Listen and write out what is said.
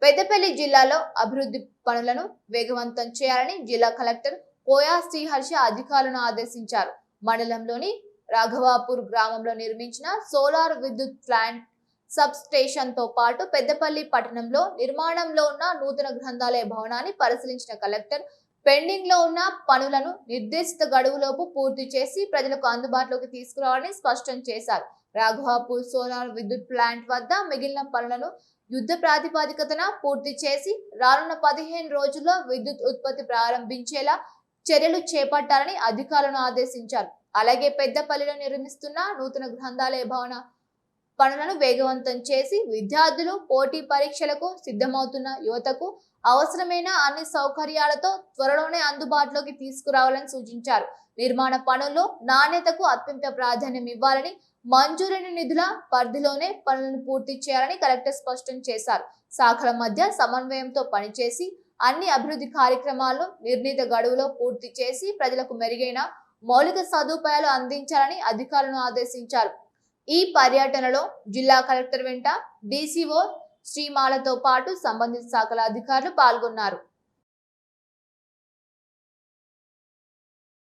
పెద్దపల్లి జిల్లాలో అభివృద్ధి పనులను వేగవంతం చేయాలని జిల్లా కలెక్టర్ కోయా శ్రీహర్ష అధికారులను ఆదేశించారు. మండలంలోని రాఘవాపూర్ గ్రామంలో నిర్మించిన సోలార్ విద్యుత్ ప్లాంట్ సబ్ స్టేషన్ తో పాటు పెద్దపల్లి పట్టణంలో నిర్మాణంలో ఉన్న నూతన గ్రంథాలయ భవనాన్ని పరిశీలించిన కలెక్టర్ పెండింగ్ లో ఉన్న పనులను నిర్దేశిత గడువులోపు పూర్తి చేసి ప్రజలకు అందుబాటులోకి తీసుకురావాలని స్పష్టం చేశారు. రాఘవాపూర్ సోలార్ విద్యుత్ ప్లాంట్ వద్ద మిగిలిన పనులను యుద్ధ ప్రాతిపదికన పూర్తి చేసి రానున్న 15 రోజుల్లో విద్యుత్ ఉత్పత్తి ప్రారంభించేలా చర్యలు చేపట్టాలని అధికారులను ఆదేశించారు. అలాగే పెద్దపల్లిలో నిర్మిస్తున్న నూతన గ్రంథాలయ భవన పనులను వేగవంతం చేసి విద్యార్థులు పోటీ పరీక్షలకు సిద్ధమవుతున్న యువతకు అవసరమైన అన్ని సౌకర్యాలతో త్వరలోనే అందుబాటులోకి తీసుకురావాలని సూచించారు. నిర్మాణ పనుల్లో నాణ్యతకు అత్యంత ప్రాధాన్యం ఇవ్వాలని, మంజూరైన నిధుల పరిధిలోనే పనులను పూర్తి చేయాలని కలెక్టర్ స్పష్టం చేశారు. శాఖల మధ్య సమన్వయంతో పనిచేసి అన్ని అభివృద్ధి కార్యక్రమాలను నిర్ణీత గడువులో పూర్తి చేసి ప్రజలకు మెరుగైన మౌలిక సదుపాయాలు అందించాలని అధికారులను ఆదేశించారు. ఈ పర్యటనలో జిల్లా కలెక్టర్ వెంట డీసీఓ శ్రీమాలతో పాటు సంబంధిత శాఖల అధికారులు పాల్గొన్నారు.